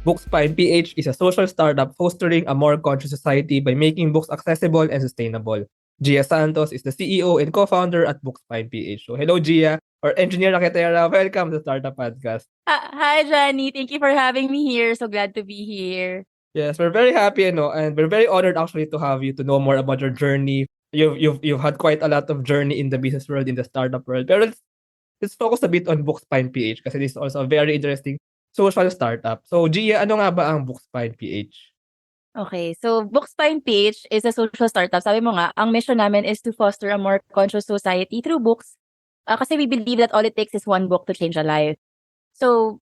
BookSpine PH is a social startup fostering a more conscious society by making books accessible and sustainable. Gia Santos is the CEO and co-founder at BookSpine PH. So hello Gia, or Engineer Raketera. Welcome to Startup Podcast. Hi, Johnny. Thank you for having me here. So glad to be here. Yes, we're very happy, and we're very honored actually to have you to know more about your journey. You've had quite a lot of journey in the business world, in the startup world. Pero let's focus a bit on BookSpine PH kasi this is also a very interesting social startup. So Gia, ano nga ba ang BookSpine PH? Okay, so BookSpine PH is a social startup. Sabi mo nga, ang mission namin is to foster a more conscious society through books. Kasi we believe that all it takes is one book to change a life. So,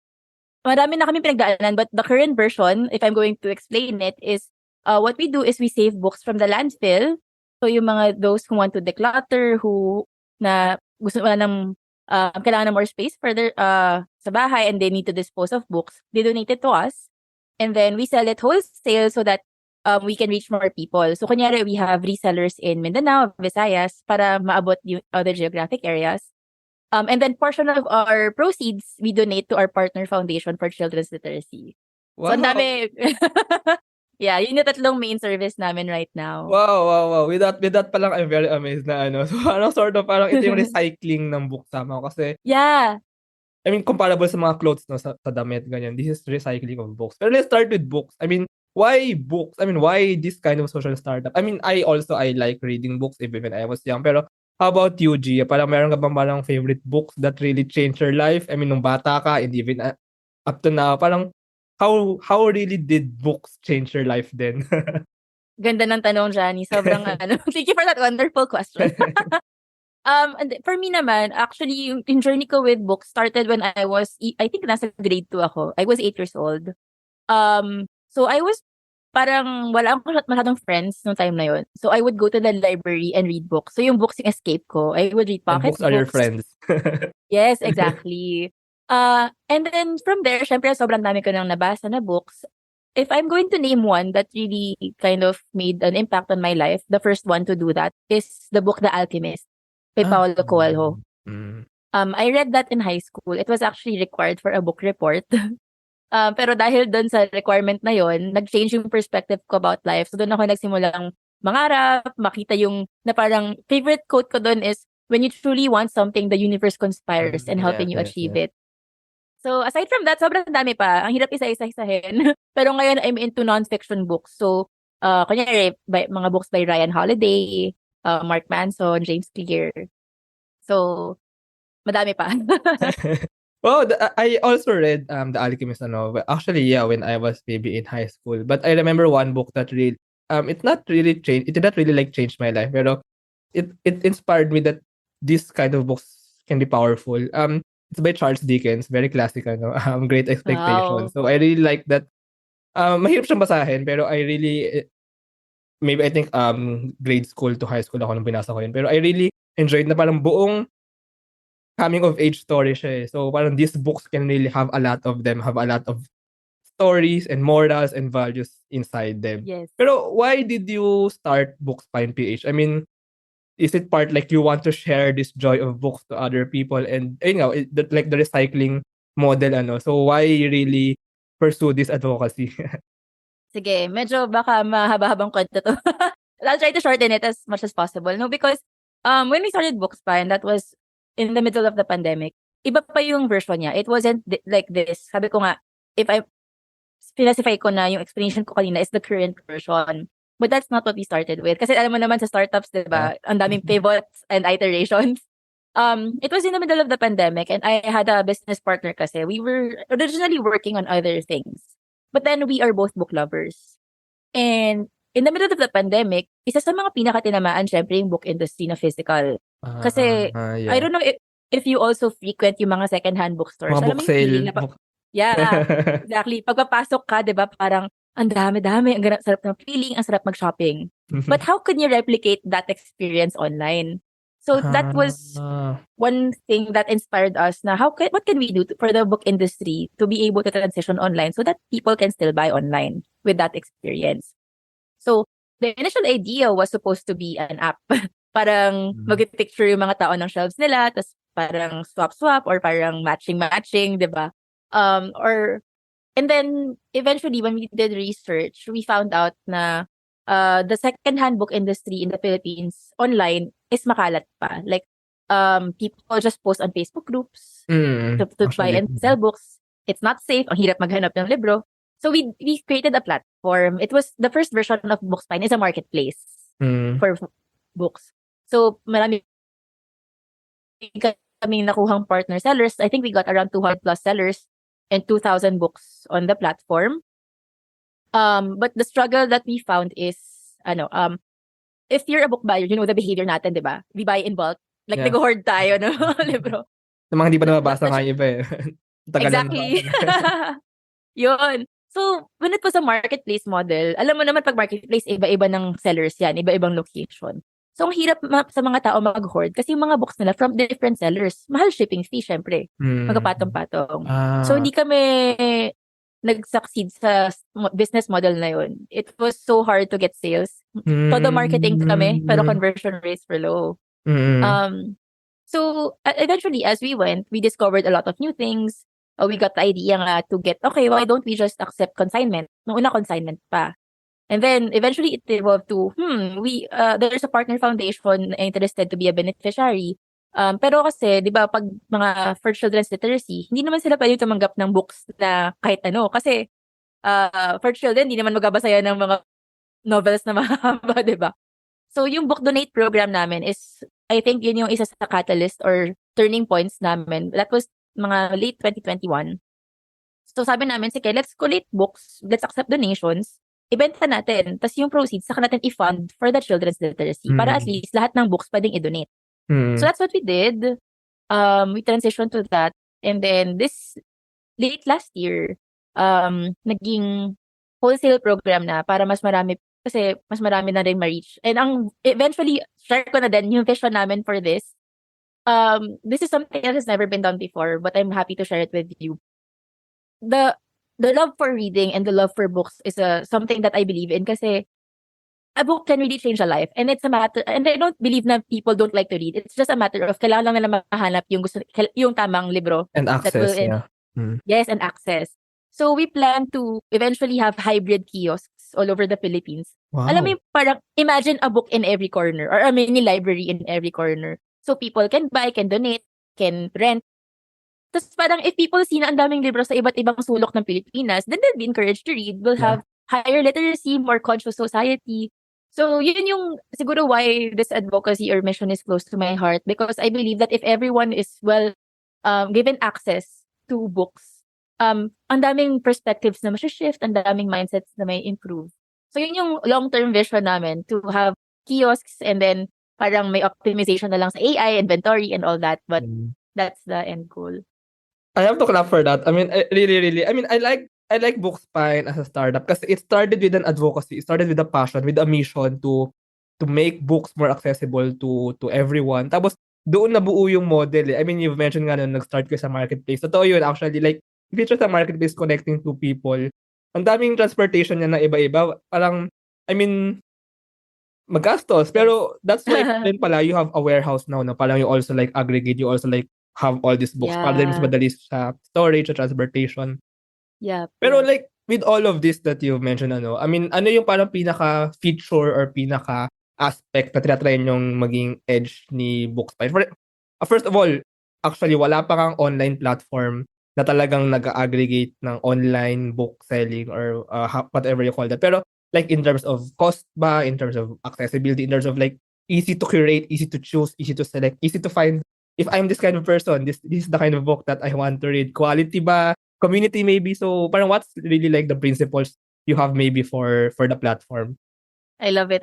marami na kami pinagdaanan, but the current version, if I'm going to explain it, is what we do is we save books from the landfill. So, yung mga those who want to declutter, who na gusto wala ng kailangan ng more space further sa bahay and they need to dispose of books, they donate it to us. And then we sell it wholesale so that we can reach more people. So, kunyari, we have resellers in Mindanao, Visayas, para maabot yung other geographic areas. And then portion of our proceeds, we donate to our partner foundation for children's literacy. So, ang Wow! dami. Yeah, yun yung tatlong main service namin right now. Wow. With that pa lang, I'm very amazed na ano. So, parang sort of, parang ito yung recycling ng book tama kasi, Yeah. I mean, comparable sa mga clothes, no, sa damit, ganyan. This is recycling of books. Pero let's start with books. I mean, why books? I mean, why this kind of social startup? I mean, I like reading books even when I was young. Pero how about you, Gia? Parang meron ka bang parang favorite books that really changed your life? I mean, nung bata ka and even up to now, parang how really did books change your life then? Ganda ng tanong, Johnny. Sobrang thank you for that wonderful question. And for me naman, actually, yung journey ko with books started when I think nasa grade 2 ako. I was 8 years old. So I was parang wala akong masyadong friends nung time na yun. So I would go to the library and read books. So yung books yung escape ko. I would read And pocket books are your books. friends. Yes, exactly. And then from there, syempre sobrang dami ko nang nabasa na books. If I'm going to name one that really kind of made an impact on my life, the first one to do that is the book The Alchemist by Paulo Coelho. Mm. I read that in high school. It was actually required for a book report. Pero dahil doon sa requirement na yon, nag-change yung perspective ko about life. So doon ako nagsimulang mangarap, makita yung na parang favorite quote ko doon is, when you truly want something, the universe conspires in helping you achieve Yes. it. So aside from that, sobrang dami pa. Ang hirap isa-isa-isahin. Pero ngayon, I'm into non-fiction books. So, kunyari, mga books by Ryan Holiday, Mark Manson, James Clear. So, madami pa. Well, I also read The Alchemist novel. Actually, yeah, when I was maybe in high school. But I remember one book that really it did not really like change my life. Pero it inspired me that this kind of books can be powerful. It's by Charles Dickens, very classical, no? Great Expectations. Wow. So I really like that. Mahirap siyang basahin, pero I really maybe I think grade school to high school ako nung binasa ko yun. Pero I really enjoyed na parang buong coming of age story siya eh. So parang these books can really have a lot of them, have a lot of stories and morals and values inside them. Yes. Pero why did you start BookSpine PH? I mean, is it part like you want to share this joy of books to other people and like the recycling model ano? So why really pursue this advocacy? Sige, medyo baka mahaba-habang kwento to. I'll try to shorten it as much as possible. No, because when we started BookSpine, that was in the middle of the pandemic. Iba pa yung version niya. It wasn't like this. Sabi ko nga, if I specify ko na yung explanation ko kanina is the current version. But that's not what we started with. Kasi alam mo naman sa startups, di Yeah. ba? Ang daming pivots and iterations. It was in the middle of the pandemic and I had a business partner kasi. We were originally working on other things. But then we are both book lovers. And in the middle of the pandemic, isa sa mga pinakatinamaan syempre yung book industry na physical. Kasi I Yeah. don't know if you also frequent yung mga second-hand bookstores. Mga Alam book mo yung feeling sale. na yeah, exactly. Pagpapasok ka, 'di ba, parang ang dami-dami, ang sarap ng feeling, ang sarap mag-shopping. But how can you replicate that experience online? So that was one thing that inspired us na what can we do for the book industry to be able to transition online so that people can still buy online with that experience. So the initial idea was supposed to be an app. Parang mag-picture yung mga tao ng shelves nila, tapos parang swap-swap or parang matching-matching, 'di ba? Or And then, eventually, when we did research, we found out na the second-hand book industry in the Philippines online is makalat pa. Like, people just post on Facebook groups to buy Actually. and sell books. It's not safe. Ang hirap maghanap ng libro. So, we created a platform. It was, the first version of BookSpine is a marketplace for books. So, marami kami nakuhang partner sellers. I think we got around 200 plus sellers and 2,000 books on the platform. But the struggle that we found is, if you're a book buyer, you know the behavior natin, di ba? We buy in bulk. Like, Yeah. nag-hoard tayo, no? Libro. Sa mga hindi pa nababasa nga iba eh. Tagal na Exactly. nabasa. Yun. So, when it was a marketplace model, alam mo naman pag marketplace, iba-iba ng sellers yan, iba-ibang location. So, ang hirap sa mga tao mag-hoard kasi yung mga books nila from different sellers, mahal shipping fee, syempre. Magkapatong-patong. So, hindi kami nag-succeed sa business model na yun. It was so hard to get sales. Todo marketing kami, pero conversion rates were low. So, eventually, as we went, we discovered a lot of new things. We got the idea nga to get, okay, why don't we just accept consignment? Nung una, consignment pa. And then, eventually, it evolved to, there's a partner foundation interested to be a beneficiary. Pero kasi, di ba, pag mga for children's literacy, hindi naman sila pwede tumanggap ng books na kahit ano. Kasi, for children, hindi naman magbabasa yan ng mga novels na mahaba, di ba? So, yung book donate program namin is, I think, yun yung isa sa catalyst or turning points namin. That was mga late 2021. So, sabi namin, sige, let's collate books, let's accept donations, ibenta natin, tapos yung proceeds, saka natin i-fund for the children's literacy para at least lahat ng books pwedeng i-donate. So, that's what we did. We transitioned to that. And then, this late last year, naging wholesale program na para mas marami, kasi mas marami na rin ma-reach. And eventually, share ko na din yung vision namin for this. This is something that has never been done before, but I'm happy to share it with you. The love for reading and the love for books is something that I believe in kasi a book can really change a life. And it's a matter, and I don't believe na people don't like to read. It's just a matter of kailangan lang nila mahanap yung tamang libro. And access, yeah. Yes, and access. So we plan to eventually have hybrid kiosks all over the Philippines. Wow. Alam mo yung parang imagine a book in every corner or a mini library in every corner. So people can buy, can donate, can rent. Tapos parang if people see na ang daming libro sa iba't ibang sulok ng Pilipinas, then they'll be encouraged to read. We'll have higher literacy, more conscious society. So yun yung siguro why this advocacy or mission is close to my heart, because I believe that if everyone is given access to books, ang daming perspectives na ma-shift, ang daming mindsets na may improve. So yun yung long-term vision namin, to have kiosks and then parang may optimization na lang sa AI, inventory, and all that. But that's the end goal. I have to clap for that. I mean, I like BookSpine as a startup because it started with an advocacy. It started with a passion, with a mission to make books more accessible to everyone. Tapos, doon nabuo yung model eh. I mean, you've mentioned nga na nag-start ko sa marketplace. Totoo yun, actually. Like, if it's just a marketplace connecting two people, ang daming transportation niya na iba-iba. Parang, I mean, magastos. Pero that's why then pala you have a warehouse now na parang you also like aggregate, you also like have all these books. Para din mas madali sa storage, sa transportation. Yeah. Pero like, with all of this that you've mentioned, I mean, ano yung parang pinaka-feature or pinaka-aspect na tinatry nyong maging edge ni BookSpine? First of all, actually, wala pa kang online platform na talagang nag-aggregate ng online book selling or whatever you call that. Pero like in terms of cost ba, in terms of accessibility, in terms of like easy to curate, easy to choose, easy to select, easy to find. If I'm this kind of person, this is the kind of book that I want to read. Quality ba? Community maybe? So parang what's really like the principles you have maybe for the platform? I love it.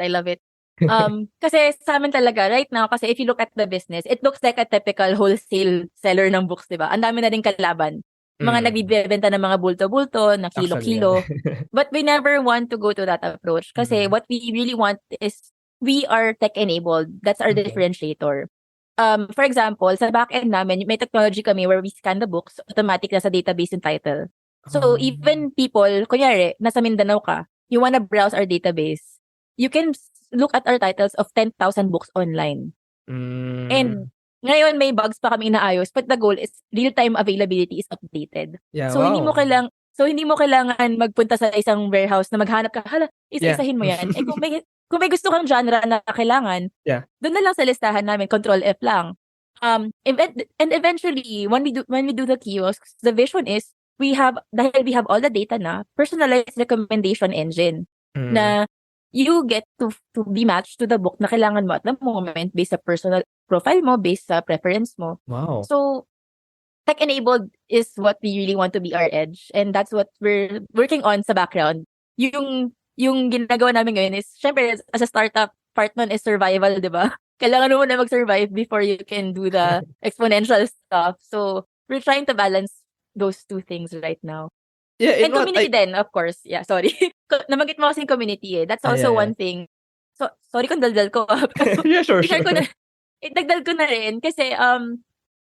Kasi sa amin talaga, right now, kasi if you look at the business, it looks like a typical wholesale seller ng books, diba? Ang dami na rin kalaban. Mga nagbibenta ng mga bulto-bulto, na kilo-kilo. But we never want to go to that approach. Kasi what we really want is, we are tech-enabled. That's our differentiator. For example, sa back-end namin, may technology kami where we scan the books, automatic na sa database yung title. So, even people, kunyari, nasa Mindanao ka, you wanna browse our database, you can look at our titles of 10,000 books online. And ngayon, may bugs pa kami inaayos, but the goal is real-time availability is updated. Yeah, so, hindi mo kailang So, hindi mo kailangan magpunta sa isang warehouse na maghanap ka, hala, Yeah. isa-isahin mo yan. Kung may gusto kang genre na kailangan, Yeah. doon na lang sa listahan namin, Control F lang. And eventually, when we do the kiosks, the vision is dahil we have all the data na, personalized recommendation engine na you get to be matched to the book na kailangan mo at the moment based sa personal profile mo, based sa preference mo. Wow. So, tech-enabled is what we really want to be our edge, and that's what we're working on sa background. Yung ginagawa namin ngayon is, syempre, as a startup, part nun is survival, di ba? Kailangan mo na mag-survive before you can do the exponential stuff. So, we're trying to balance those two things right now. Yeah, And community din, of course. Yeah, sorry. Nabanggit mo kasing community eh. That's also one thing. So, sorry kung daldal ko. Yeah, sure. Idagdal ko na rin kasi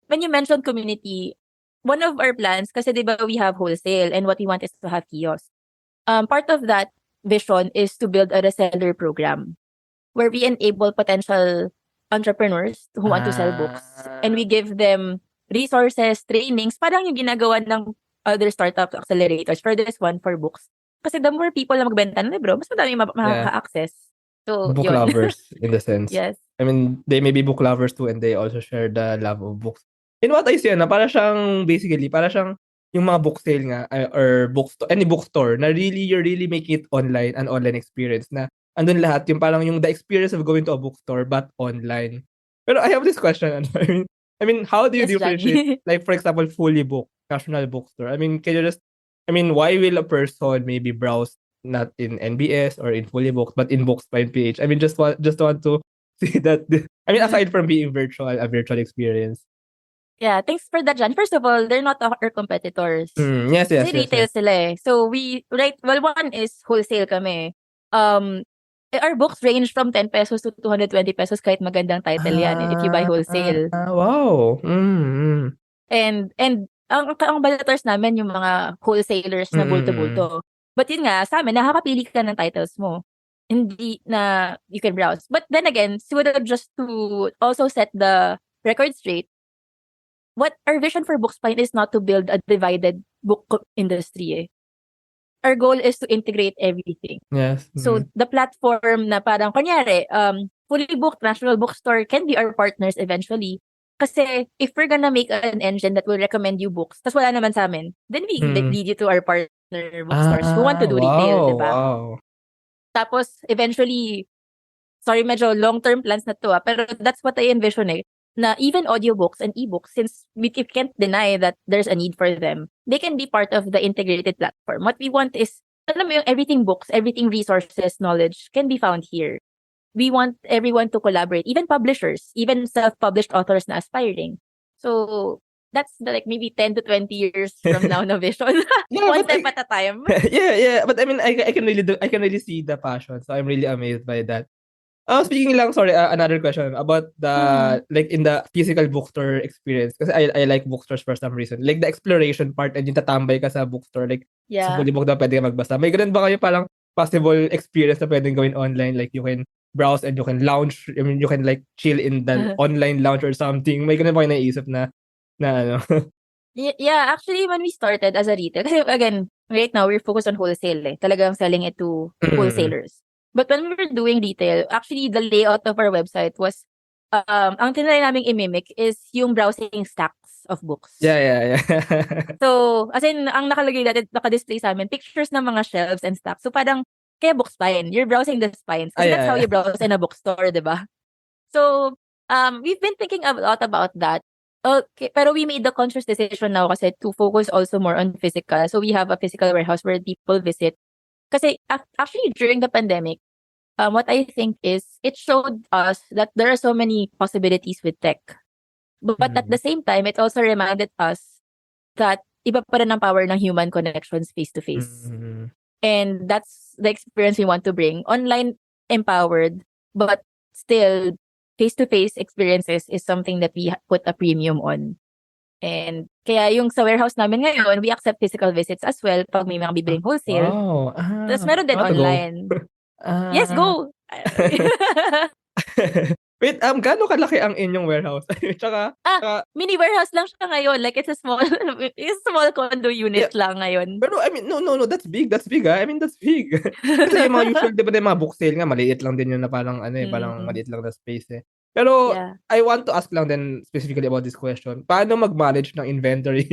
when you mentioned community, one of our plans, kasi di ba we have wholesale and what we want is to have kiosks. Part of that vision is to build a reseller program where we enable potential entrepreneurs who want to sell books, and we give them resources, trainings, parang yung ginagawa ng other startup accelerators for this one, for books. Kasi the more people na magbenta ng libro, mas madami makaka-access. So, book yun. lovers, in the sense. Yes. I mean, they may be book lovers too, and they also share the love of books. In what I see, para siyang yung mga book sale nga, or bookstore, any bookstore, na you really make it online, an online experience, na andun lahat, yung parang yung the experience of going to a bookstore, but online. Pero I have this question, I mean, how do you differentiate, like, for example, fully booked, casual bookstore? I mean, why will a person maybe browse not in NBS or in fully booked, but in BookSpine PH? I mean, just want to see that. I mean, aside from being a virtual experience. Yeah, thanks for that, John. First of all, they're not our competitors. Yes. Retail sila eh. So one is wholesale kami. Our books range from 10 pesos to 220 pesos kahit magandang title yan if you buy wholesale. Wow. And ang balators namin yung mga wholesalers na bulto-bulto. But yun nga, sa amin, nakakapili ka ng titles mo. Hindi na you can browse. But then again, just to also set the record straight, what our vision for BookSpine is not to build a divided book industry eh. Our goal is to integrate everything. Yes. So the platform na parang kunyari, fully booked national bookstore can be our partners eventually. Kasi if we're gonna make an engine that will recommend you books, tas wala naman sa amin, then we lead you to our partner bookstores who want to do retail, diba? Wow. Tapos eventually, sorry, medyo long-term plans na to pero that's what I envision eh. Na even audiobooks and ebooks, since we can't deny that there's a need for them, they can be part of the integrated platform. What we want is, alam mo yung everything books, everything resources, knowledge can be found here. We want everyone to collaborate, even publishers, even self-published authors na aspiring. So, that's maybe 10 to 20 years from now na vision. One step at a time. Yeah. But I mean, I can really see the passion. So I'm really amazed by that. Speaking lang, sorry, another question about the, like, in the physical bookstore experience. Kasi I like bookstores for some reason. Like, the exploration part and yung tatambay ka sa bookstore. Like, sa fully booked na pwede ka magbasa. May ganun ba kayo parang possible experience na pwedeng gawin online? Like, you can browse and you can lounge. I mean, you can like chill in the online lounge or something. May ganun ba kayo naisip na ano? Yeah, actually, when we started as a retail, kasi again, right now, we're focused on wholesale eh. Talagang selling it to wholesalers. But when we were doing retail, actually, the layout of our website was, ang tinry namin i-mimic is yung browsing stacks of books. Yeah. So, as in, ang nakalagay natin, naka-display sa amin, pictures ng mga shelves and stacks. So, parang, kaya BookSpine, you're browsing the spines. Kasi that's how you browse in a bookstore, diba? So, we've been thinking a lot about that. Okay, pero we made the conscious decision now kasi to focus also more on physical. So, we have a physical warehouse where people visit. Kasi actually, during the pandemic, what I think is it showed us that there are so many possibilities with tech. But at the same time, it also reminded us that iba pa rin ang power ng human connections face-to-face. And that's the experience we want to bring. Online empowered, but still face-to-face experiences is something that we put a premium on. And kaya yung sa warehouse namin ngayon, we accept physical visits as well pag may mga bibiling wholesale. Wow. Tapos meron din online. Yes, go! Wait, gaano kalaki ang inyong warehouse? Tsaka, Mini warehouse lang siya ngayon. Like, it's a small, it's a small condo yeah, unit lang ngayon. pero I mean, no, that's big, I mean, that's big. Kasi yung mga usual, di ba, yung mga book sale nga, maliit lang din yun na parang, parang Mm, maliit lang na space eh. Pero, yeah. I want to ask lang din specifically about this question. Paano mag-manage ng inventory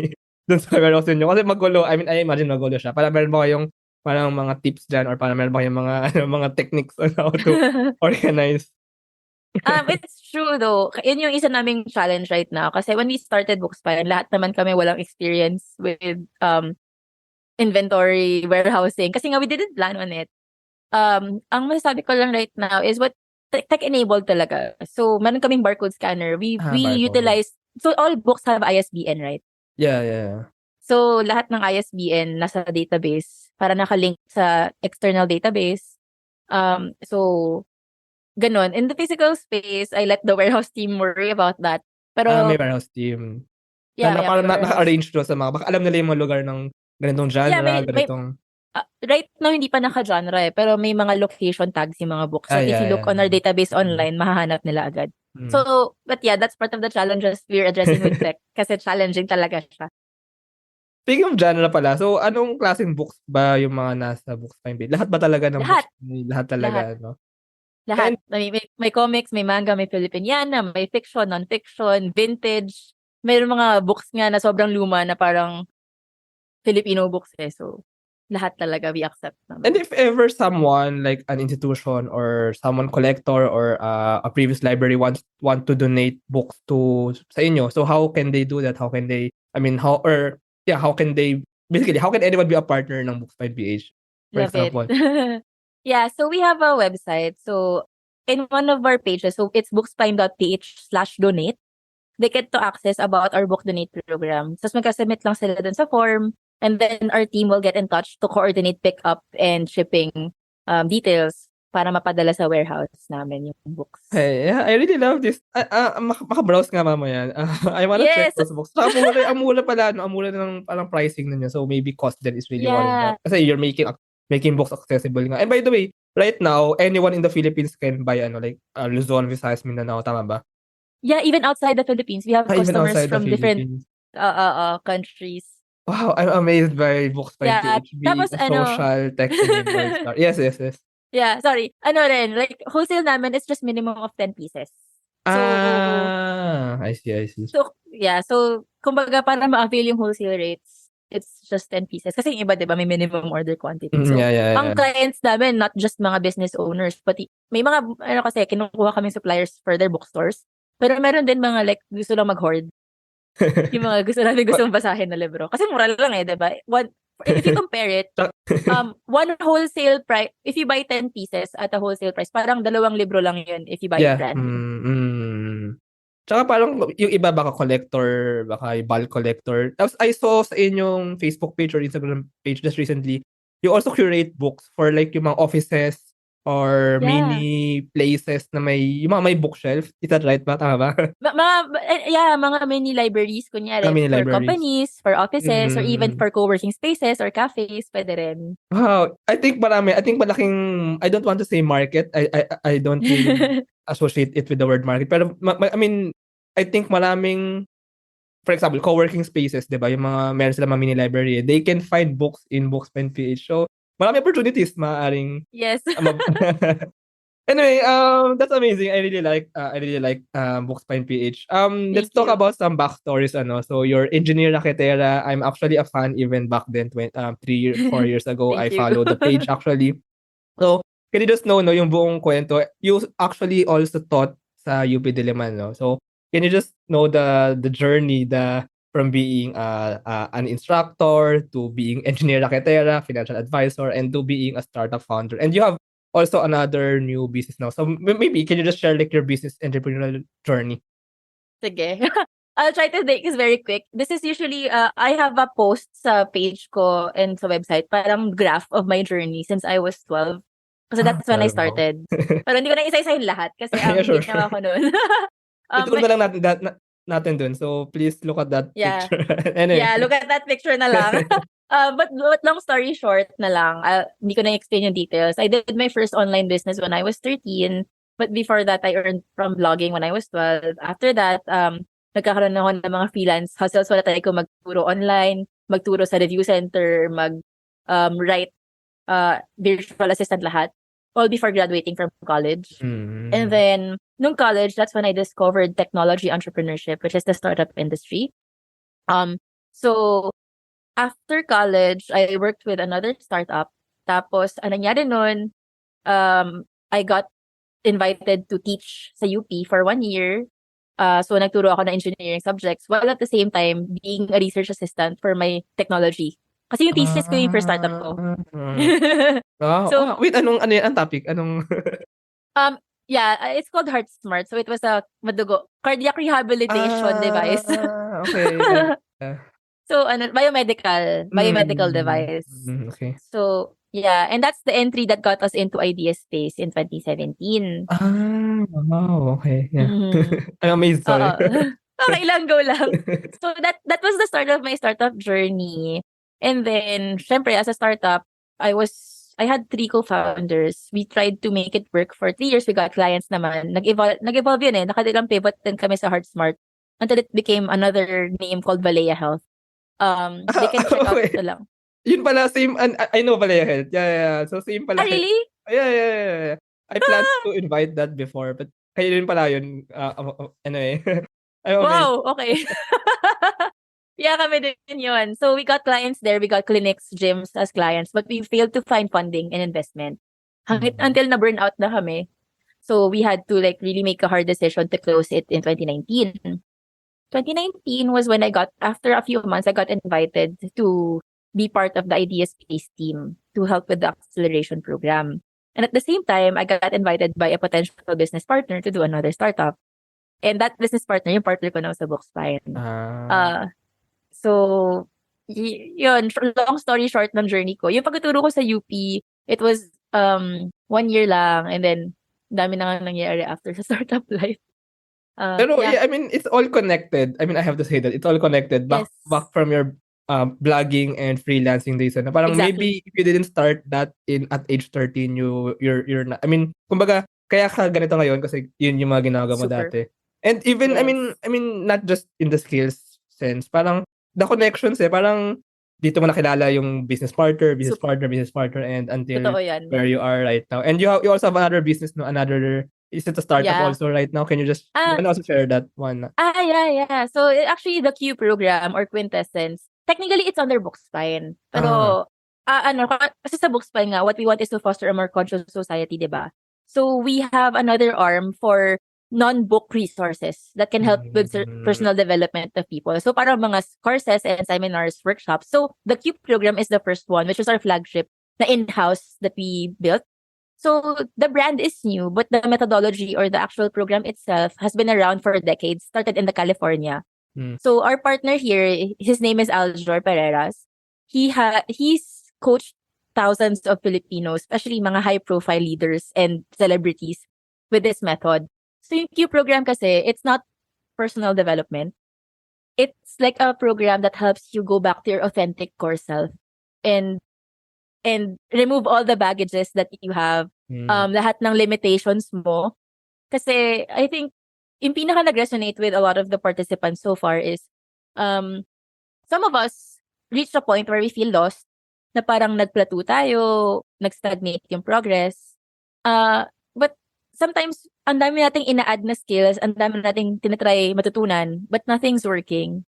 dun sa warehouse niyo? Kasi magulo, I mean, I imagine magulo siya. Parang meron ba kayong parang mga tips dyan or parang meron ba kayong mga, mga techniques on how to organize? It's true though. Yun yung isa naming challenge right now. Kasi when we started BookSpine, lahat naman kami walang experience with inventory, warehousing. Kasi nga we didn't plan on it. Ang masasabi ko lang right now is what tech-enabled talaga. So, meron kaming barcode scanner. We Barcode. utilize, so all books have ISBN, right? Yeah. So, lahat ng ISBN nasa database para nakalink sa external database. So, ganun. In the physical space, I let the warehouse team worry about that. May Pero, warehouse team. yeah, yeah, Parang may warehouse. naka-arrange doon sa mga, baka alam nila yung mga lugar ng ganitong Yeah, genre, ganitong, right now, hindi pa naka-genre eh, pero may mga location tags yung mga books. So, if you look yeah. on our database Mm. online, mahahanap nila agad. Mm. So, but yeah, that's part of the challenges we're addressing with tech kasi challenging talaga siya. Speaking of genre pala, so anong klaseng books ba yung mga nasa BookSpine page? Lahat ba talaga ng Lahat. books? Lahat talaga, Lahat. no? Lahat. And May comics, may manga, may Filipiniana, may fiction, non-fiction, vintage. Mayroon mga books nga na sobrang luma na parang Filipino books eh. So, lahat talaga we accept naman. if ever someone like an institution or someone collector or a previous library want to donate books to sa inyo, so how can they do that? How can they, I mean, how can they, basically, how can anyone be a partner ng BookSpine PH, for Love it. example? Yeah, so we have a website. So, in one of our pages, so it's bookspine.ph/donate. They get to access about our book donate program. Tapos magka-submit lang sila dun sa form. And then our team will get in touch to coordinate pickup and shipping details para mapadala sa warehouse namin yung books. Hey, yeah, I really love this. Maka-browse nga mamaya. I wanna check Yes! those books. Saka ang mura pala, no? Ang mura ng parang pricing ninyo. So maybe cost then is really worth Yeah. that. Kasi you're making books accessible nga. And by the way, right now, anyone in the Philippines can buy like Luzon, Visayas, Mindanao, tama ba? Yeah, even outside the Philippines, we have Even customers outside the from different Philippines. countries. Wow, I'm amazed by BookSpine Yeah, PH being tapos a social tech-enabled start. Yes. yeah, sorry. Like wholesale namin is just minimum of 10 pieces. So, I see. so kumbaga para ma-avail yung wholesale rates, it's just 10 pieces. Kasi yung iba, di ba, may minimum order quantity. So, ang Yeah. clients namin, not just mga business owners, but may mga, kasi, kinukuha kami suppliers for their bookstores. Pero meron din mga like, gusto lang mag-hoard. Yung mga gusto basahin na libro. Kasi mura lang eh, di ba? If you compare it, one wholesale price, if you buy 10 pieces at a wholesale price, parang 2 libro lang yun if you buy it Yeah. brand new. Tsaka parang yung iba baka collector, baka yung bulk collector. Tapos I saw sa inyong Facebook page or Instagram page just recently, you also curate books for like yung mga offices or Yeah. mini places na yung mga may bookshelf. Is that right ba? Tama ba? Mga mini libraries, kunyari, Mini for libraries. companies, for offices, or even for co-working spaces or cafes, pwede rin. Wow, I think malaking, I don't want to say market. I don't really associate it with the word market. Pero I mean, I think maraming, for example, co-working spaces, 'di ba? Yung mga meron silang mga mini library, they can find books in BookSpine PH. So, marami opportunities maaaring Yes. Anyway, that's amazing. I really like BookSpine PH. Let's talk you. about some backstories So your engineer Raketera, I'm actually a fan even back then 4 years ago. I Thank you. followed the page actually. So, can you just know no yung buong kwento? You actually also taught sa UP Diliman, no? So, can you just know the journey from being an instructor to being engineer Raketera, financial advisor, and to being a startup founder. And you have also another new business now. So maybe can you just share like your business entrepreneurial journey? Sige. I'll try to make this very quick. This is usually, I have a post sa page ko and sa website, parang graph of my journey since I was 12. Kasi that's when I 12, wow. started. Pero hindi ko na isa-isa yung lahat kasi Yeah, sure. late na ako noon. Ituloy na lang natin dun. So please look at that picture. Anyway. Yeah, look at that picture na lang. But long story short na lang, hindi ko na explain yung details. I did my first online business when I was 13. But before that, I earned from blogging when I was 12. After that, nagkakaroon ako ng mga freelance hustles. Wala tayo ko magturo online, magturo sa review center, write virtual assistant lahat. All before graduating from college. And then, nung college, that's when I discovered technology entrepreneurship, which is the startup industry. So, after college, I worked with another startup. Tapos, anong nangyari nun, I got invited to teach sa UP for 1 year. So, nagturo ako ng engineering subjects while at the same time being a research assistant for my technology. Kasi yung thesis ko yung first startup ko. Wow. So, Wait, ano yan? Ang topic? Anong... yeah, it's called Heart Smart. So, it was a cardiac rehabilitation device. Okay. So, biomedical device. Okay. So, yeah, and that's the entry that got us into IdeaSpace in 2017. Wow. Okay. Yeah. I'm amazed, sorry. Okay lang, go lang. So, that was the start of my startup journey. And then, syempre, as a startup, I had 3 co-founders. We tried to make it work for 3 years. We got clients naman. Nag-evolve yun eh. Nakadilang pivot din kami sa Heart Smart until it became another name called Valea Health. They can check out ito lang. Yun pala, same, I know Valea Health. Yeah. So, same pala. Really? Yeah. I planned to invite that before, but kayo rin pala yun. Anyway. Wow, okay. Yeah, kami din yun. So, we got clients there. We got clinics, gyms as clients, but we failed to find funding and investment. Until na-burn out na kami. So, we had to really make a hard decision to close it in 2019. 2019 was when after a few months, I got invited to be part of the IdeaSpace team to help with the acceleration program. And at the same time, I got invited by a potential business partner to do another startup. And that business partner, yung partner ko na sa BookSpine. So, yun, long story short ng journey ko. Yung pagtuturo ko sa UP, it was 1 year lang. And then, dami na nga nangyari after sa startup life. Pero yeah, I mean, it's all connected. I mean, I have to say that it's all connected back from your blogging and freelancing days. Na parang maybe if you didn't start that at age 13, you're not. I mean, kumbaga, kaya ka ganito ngayon kasi yun yung mga ginagawa mo dati. And even, I mean, not just in the skills sense, parang the connections parang dito mo nakilala yung business partner, and until where you are right now. And you also have another business, no? Is it a startup also right now? Can you just you can also share that one? Yeah. So actually the Q program or Quintessence, technically it's under BookSpine. Pero kasi sa BookSpine nga, what we want is to foster a more conscious society, diba? So we have another arm for non-book resources that can help with personal development of people. So parang mga courses and seminars, workshops. So the Q program is the first one, which is our flagship na in-house that we built. So the brand is new, but the methodology or the actual program itself has been around for decades, started in California. So our partner here, his name is Aljor Pereras. He's coached thousands of Filipinos, especially mga high-profile leaders and celebrities with this method. So yung Q program kasi, it's not personal development. It's like a program that helps you go back to your authentic core self and remove all the baggages that you have, lahat ng limitations mo. Kasi I think yung pinaka nag-resonate with a lot of the participants so far is some of us reached a point where we feel lost, na parang nag-plateau tayo, nag-stagnate yung progress. But sometimes, ang dami nating ina-add na skills, ang dami nating tinatry matutunan, but nothing's working.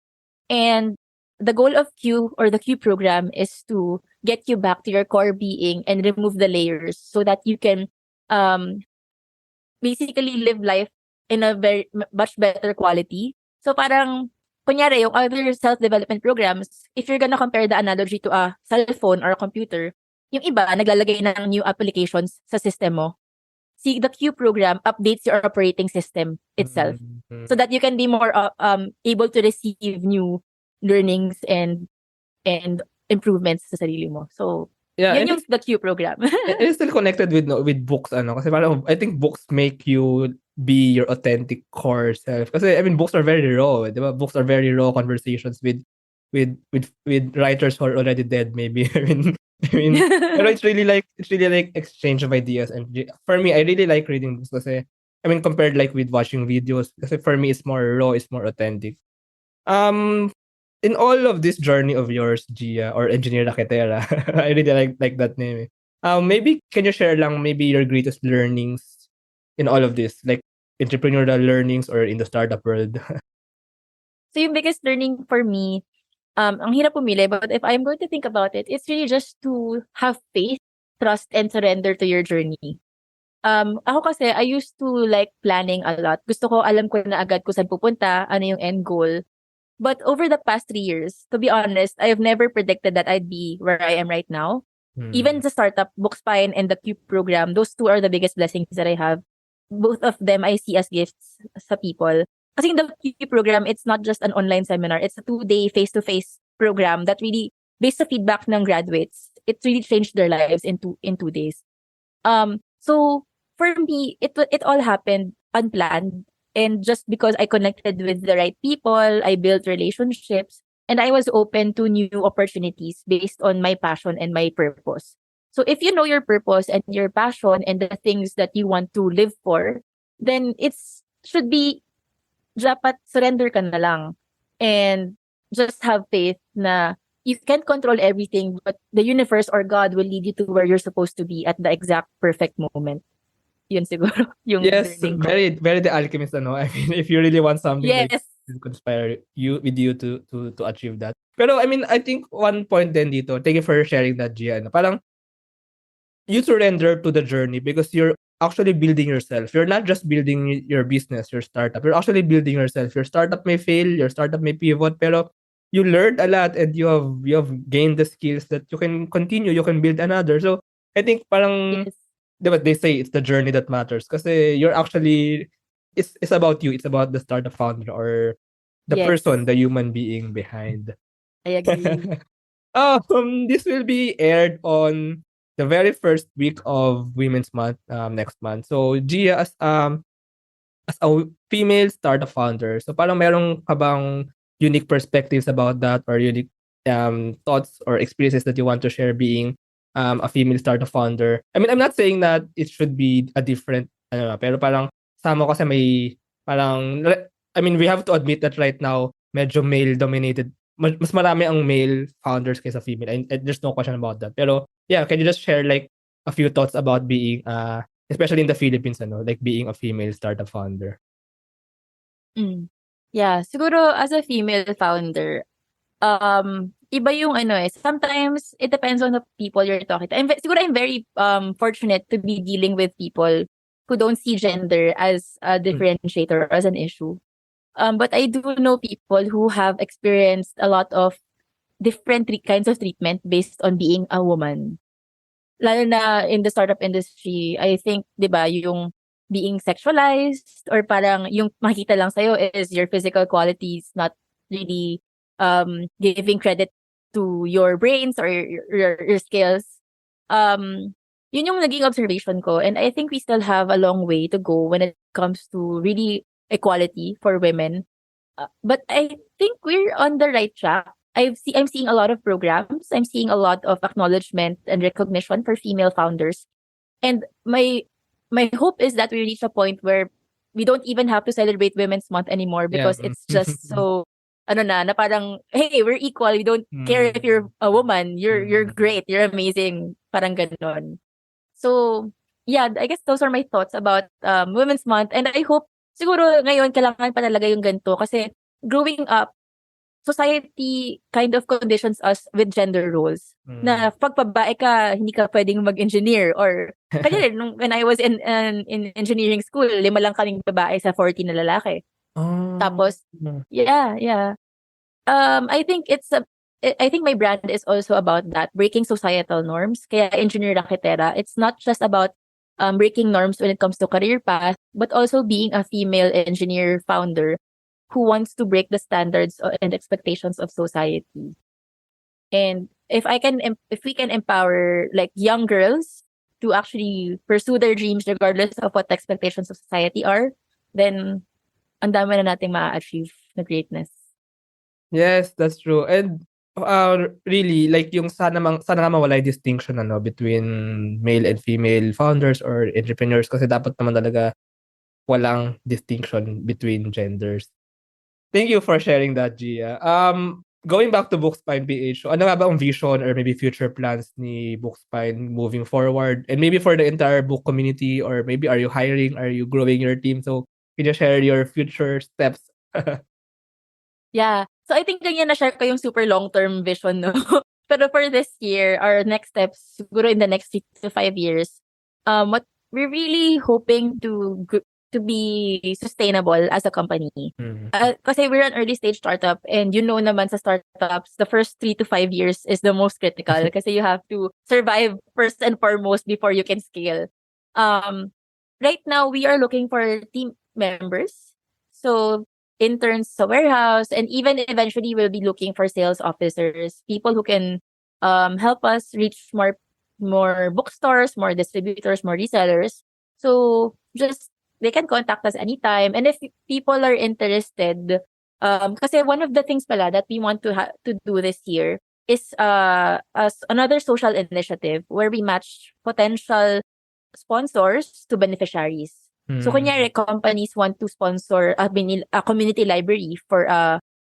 And the goal of Q or the Q program is to get you back to your core being and remove the layers so that you can basically live life in a very much better quality. So parang, kunyari, yung other self-development programs, if you're gonna compare the analogy to a cell phone or a computer, yung iba, naglalagay ng new applications sa system mo. See, the Q program updates your operating system itself so that you can be more able to receive new learnings and improvements sa sarili mo. So, yun yung the Q program. It's still connected with books, kasi parang I think books make you be your authentic core self. Kasi I mean, books are very raw, diba? Books are very raw conversations with writers who are already dead, maybe. I mean, I mean, pero it's really like exchange of ideas. And for me, I really like reading books kasi, I mean, compared like with watching videos, kasi for me, it's more raw, it's more authentic. Um, in all of this journey of yours, Gia, or Engineer Raketera, I really like that name. Maybe can you share lang maybe your greatest learnings in all of this, like entrepreneurial learnings or in the startup world? So yung biggest learning for me, ang hirap pumili, but if I'm going to think about it, it's really just to have faith, trust, and surrender to your journey. Ako kasi, I used to like planning a lot. Gusto ko, alam ko na agad kung saan pupunta, ano yung end goal. But over the past 3 years, to be honest, I have never predicted that I'd be where I am right now. Even the startup, BookSpine and the Q program, those two are the biggest blessings that I have. Both of them I see as gifts sa people. Kasi in the Q program, it's not just an online seminar. It's a 2-day face-to-face program that really, based sa feedback ng graduates, it really changed their lives in 2 days. So for me, it all happened unplanned. And just because I connected with the right people, I built relationships, and I was open to new opportunities based on my passion and my purpose. So if you know your purpose and your passion and the things that you want to live for, then it's should be dapat surrender ka na lang and just have faith na you can't control everything, but the universe or God will lead you to where you're supposed to be at the exact perfect moment. Yun siguro yung Yes, learning ko. very the alchemist, ano. I mean, if you really want something, like, Yes. it conspire you to achieve that. Pero I mean, I think one point din dito, thank you for sharing that, Gia, ano, parang you surrender to the journey because you're actually building yourself. You're not just building your business, your startup. You're actually building yourself. Your startup may fail, your startup may pivot, pero you learned a lot and you have gained the skills that you can continue, you can build another. So I think parang, Yes. diba, they say it's the journey that matters kasi you're actually, it's about you. It's about the startup founder or the Yes. person, the human being behind. I agree. This will be aired on the very first week of Women's Month, next month. So Gia, as a female startup founder, so parang meron ka bang unique perspectives about that or unique thoughts or experiences that you want to share being a female startup founder? I mean, I'm not saying that it should be a different ano, pero parang sama kasi may parang, I mean, we have to admit that right now medyo male dominated, mas marami ang male founders kaysa female, and there's no question about that. Pero yeah, can you just share like a few thoughts about being especially in the Philippines, ano, like being a female startup founder? Mm. Yeah, siguro as a female founder, iba yung ano eh, sometimes it depends on the people you're talking to. Siguro I'm very fortunate to be dealing with people who don't see gender as a differentiator or as an issue. But I do know people who have experienced a lot of different kinds of treatment based on being a woman. Lalo na in the startup industry, I think, 'di ba, yung being sexualized or parang yung makikita lang sa'yo is your physical qualities, not really giving credit to your brains or your skills. Um, Yun yung naging observation ko, and I think we still have a long way to go when it comes to really equality for women. But I think we're on the right track. I'm seeing a lot of programs. I'm seeing a lot of acknowledgement and recognition for female founders. And my hope is that we reach a point where we don't even have to celebrate Women's Month anymore Yeah. because it's just so ano na parang, hey, we're equal. We don't care if you're a woman. You're great. You're amazing. Parang ganon. So yeah, I guess those are my thoughts about Women's Month. And I hope siguro ngayon kailangan pa talaga yung ganito kasi growing up, society kind of conditions us with gender roles. Na pag babae ka, hindi ka pwedeng mag-engineer or kanya rin, when I was in engineering school, 5 lang kaming babae sa 40 na lalaki. Tapos, yeah. I think I think my brand is also about that, breaking societal norms. Kaya Engineer Raketera, it's not just about breaking norms when it comes to career path, but also being a female engineer founder who wants to break the standards and expectations of society. And if we can empower like young girls to actually pursue their dreams regardless of what the expectations of society are, then ang dami na nating ma-achieve na greatness. Yes, that's true. And Really, like yung sana nga mawala yung distinction between male and female founders or entrepreneurs kasi dapat naman talaga walang distinction between genders. Thank you for sharing that, Gia. Going back to BookSpine PH, so ano nga ba ang vision or maybe future plans ni BookSpine moving forward? And maybe for the entire book community, or maybe are you hiring? Are you growing your team? So can you share your future steps? Yeah. So I think ganyan na-share ko yung super long-term vision, no? Pero for this year, our next steps, siguro in the next 3 to 5 years, what we're really hoping to be sustainable as a company. Mhm. Kasi we're an early stage startup, and naman sa startups, the first 3 to 5 years is the most critical kasi you have to survive first and foremost before you can scale. Right now, we are looking for team members. So interns sa warehouse, and even eventually we'll be looking for sales officers, people who can help us reach more bookstores, more distributors, more resellers. So just they can contact us anytime. And if people are interested, kasi one of the things pala that we want to do this year is as another social initiative where we match potential sponsors to beneficiaries. So kunyari companies want to sponsor a community library for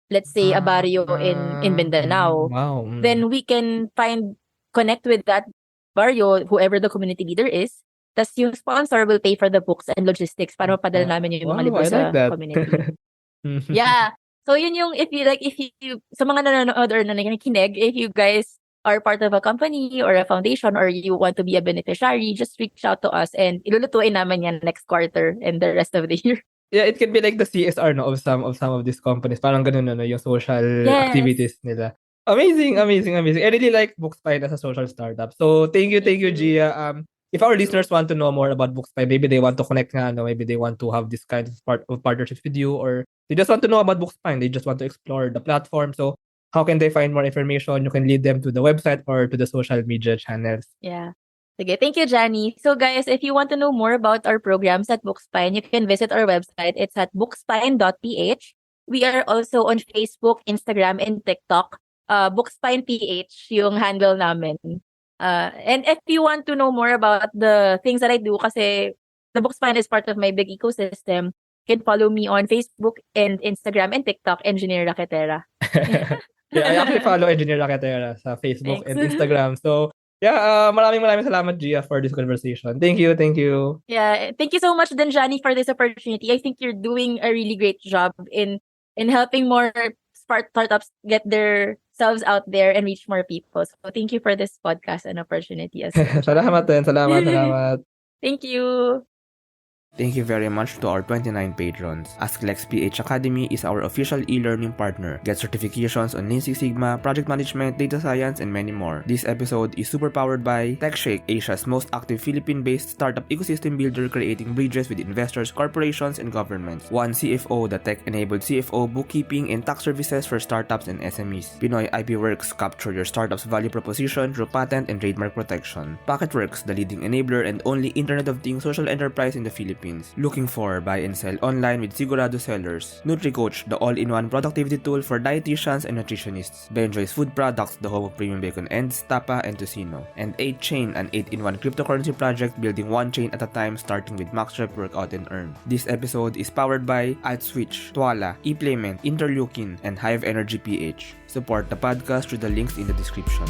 let's say a barrio in Mindanao. Wow. Then we can connect with that barrio, whoever the community leader is. Tas yung sponsor will pay for the books and logistics para mapadala namin yung mga libro Wow, I like sa that. community. Yeah. So yun yung if you sa mga nanonood or nakikinig, if you guys are part of a company or a foundation or you want to be a beneficiary, just reach out to us and ilulutuin naman yan next quarter and the rest of the year. Yeah, it can be like the CSR of some of these companies. Parang ganun yung social activities nila. Amazing. I really like BookSpine as a social startup. So thank you, Gia. If our listeners want to know more about BookSpine, maybe they want to connect maybe they want to have this kind of partnerships with you, or they just want to know about BookSpine. They just want to explore the platform. So how can they find more information? You can lead them to the website or to the social media channels. Yeah. Okay, thank you, Johnny. So guys, if you want to know more about our programs at BookSpine, you can visit our website. It's at bookspine.ph. We are also on Facebook, Instagram, and TikTok. BookSpine PH yung handle namin. And if you want to know more about the things that I do, kasi the BookSpine is part of my big ecosystem, you can follow me on Facebook and Instagram and TikTok, Engineer Raketera. Yeah, I actually follow Engineer Raketera sa Facebook and Instagram. So, yeah, maraming salamat, Gia, for this conversation. Thank you. Yeah, thank you so much, then, Johnny, for this opportunity. I think you're doing a really great job in helping more startups get themselves out there and reach more people. So thank you for this podcast and opportunity as well. Salamat din. Salamat. Thank you. Thank you very much to our 29 patrons. AskLex PH Academy is our official e-learning partner. Get certifications on Lean Six Sigma, project management, data science, and many more. This episode is super powered by TechShake, Asia's most active Philippine-based startup ecosystem builder creating bridges with investors, corporations, and governments. One CFO, the tech-enabled CFO, bookkeeping, and tax services for startups and SMEs. Pinoy IP Works, capture your startup's value proposition through patent and trademark protection. Pocketworks, the leading enabler and only Internet of Things social enterprise in the Philippines. Looking for buy and sell online with Sigurado sellers. NutriCoach, the all-in-one productivity tool for dietitians and nutritionists. Benjoy's Food Products, the home of premium bacon ends, tapa, and tocino. And 8chain, an 8-in-1 cryptocurrency project building one chain at a time starting with MaxRep, Workout, and Earn. This episode is powered by AdSwitch, Twala, ePlayment, Interleukin, and Hive Energy PH. Support the podcast through the links in the description.